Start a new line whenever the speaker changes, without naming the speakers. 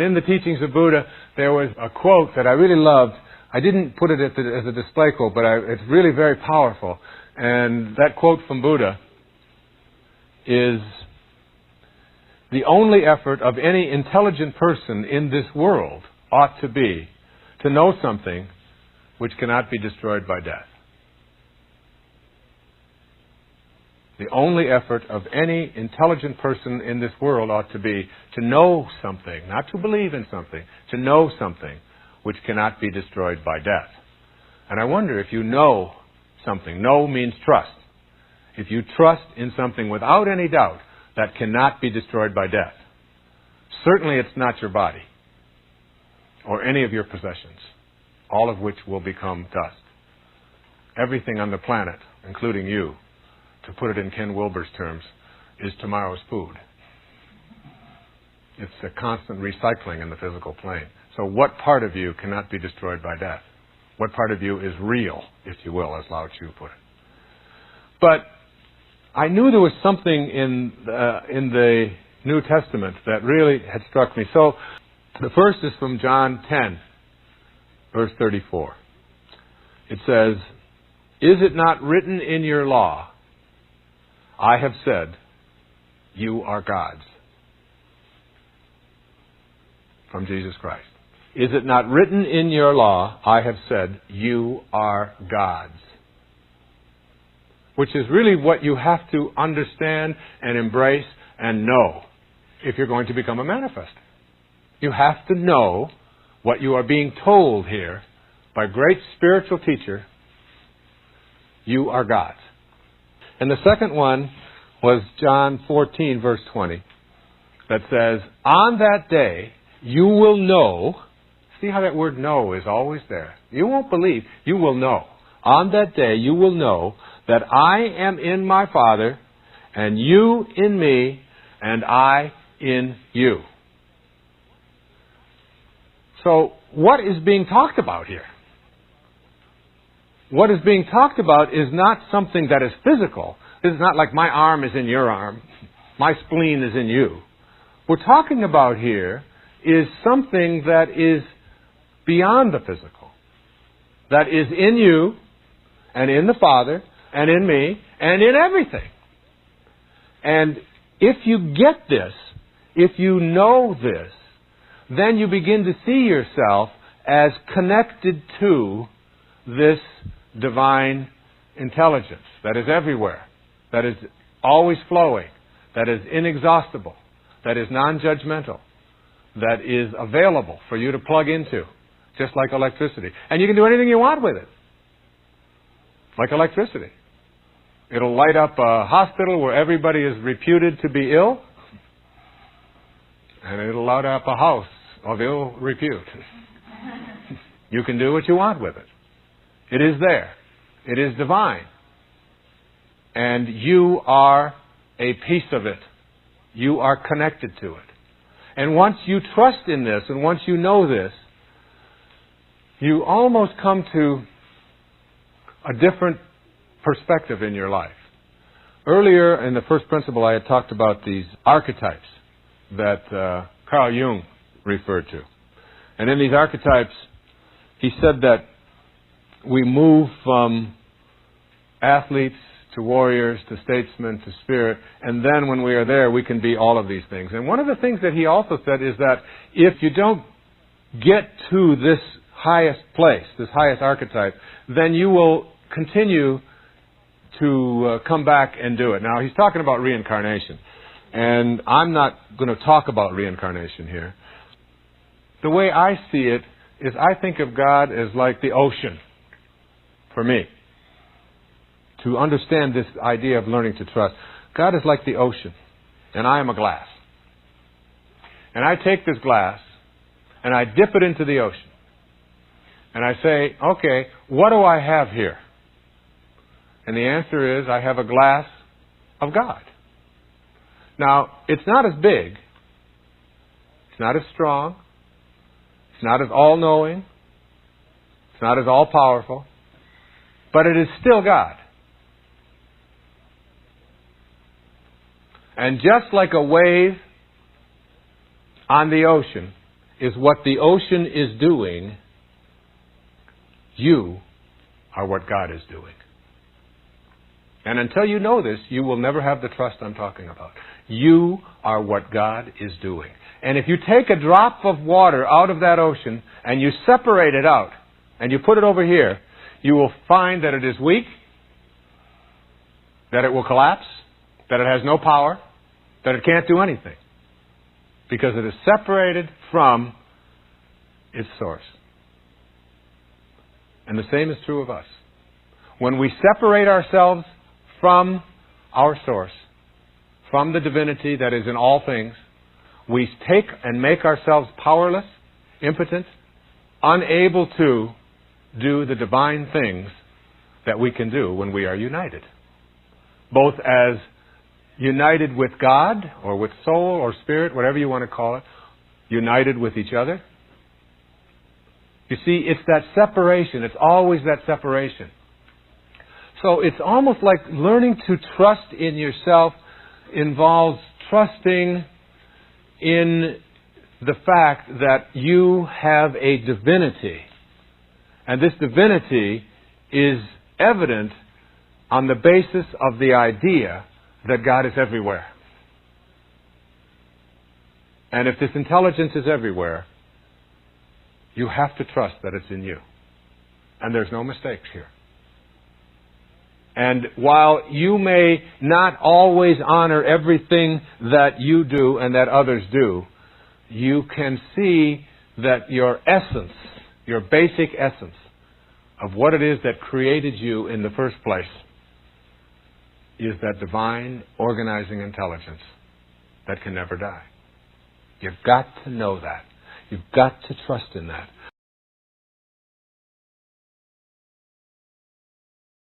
In the teachings of Buddha, there was a quote that I really loved. I didn't put it as a display quote, but it's really very powerful. And that quote from Buddha is, "The only effort of any intelligent person in this world ought to be to know something which cannot be destroyed by death." The only effort of any intelligent person in this world ought to be to know something, not to believe in something, to know something which cannot be destroyed by death. And I wonder if you know something. Know means trust. If you trust in something without any doubt that cannot be destroyed by death, certainly it's not your body or any of your possessions, all of which will become dust. Everything on the planet, including you, to put it in Ken Wilber's terms, is tomorrow's food. It's a constant recycling in the physical plane. So what part of you cannot be destroyed by death? What part of you is real, if you will, as Lao Tzu put it? But I knew there was something in the New Testament that really had struck me. So the first is from John 10, verse 34. It says, "Is it not written in your law, I have said, you are gods?" From Jesus Christ. "Is it not written in your law, I have said, you are gods?" Which is really what you have to understand and embrace and know if you're going to become a manifester. You have to know what you are being told here by a great spiritual teacher. You are gods. And the second one was John 14, verse 20, that says, "On that day you will know," see how that word know is always there. You won't believe, you will know. "On that day you will know that I am in my Father, and you in me, and I in you." So, what is being talked about here? What is being talked about is not something that is physical. This is not like my arm is in your arm, my spleen is in you. We're talking about here is something that is beyond the physical, that is in you, and in the Father, and in me, and in everything. And if you get this, if you know this, then you begin to see yourself as connected to this divine intelligence that is everywhere, that is always flowing, that is inexhaustible, that is non-judgmental, that is available for you to plug into, just like electricity. And you can do anything you want with it, like electricity. It'll light up a hospital where everybody is reputed to be ill, and it'll light up a house of ill repute. You can do what you want with it. It is there. It is divine. And you are a piece of it. You are connected to it. And once you trust in this, and once you know this, you almost come to a different perspective in your life. Earlier in the first principle, I had talked about these archetypes that Carl Jung referred to. And in these archetypes, he said that we move from athletes to warriors to statesmen to spirit, and then when we are there, we can be all of these things. And one of the things that he also said is that if you don't get to this highest place, this highest archetype, then you will continue to come back and do it. Now, he's talking about reincarnation. And I'm not going to talk about reincarnation here. The way I see it is I think of God as like the ocean for me. To understand this idea of learning to trust. God is like the ocean, and I am a glass. And I take this glass, and I dip it into the ocean. And I say, okay, what do I have here? And the answer is, I have a glass of God. Now, it's not as big. It's not as strong. It's not as all-knowing. It's not as all-powerful. But it is still God. And just like a wave on the ocean is what the ocean is doing. You are what God is doing. And until you know this, you will never have the trust I'm talking about. You are what God is doing. And if you take a drop of water out of that ocean and you separate it out and you put it over here, you will find that it is weak, that it will collapse, that it has no power, that it can't do anything. Because it is separated from its source. And the same is true of us. When we separate ourselves from our source, from the divinity that is in all things, we take and make ourselves powerless, impotent, unable to do the divine things that we can do when we are united. Both as united with God, or with soul, or spirit, whatever you want to call it, united with each other. You see, it's that separation. It's always that separation. So it's almost like learning to trust in yourself involves trusting in the fact that you have a divinity. And this divinity is evident on the basis of the idea that God is everywhere. And if this intelligence is everywhere, you have to trust that it's in you. And there's no mistakes here. And while you may not always honor everything that you do and that others do, you can see that your essence, your basic essence of what it is that created you in the first place is that divine organizing intelligence that can never die. You've got to know that. You've got to trust in that.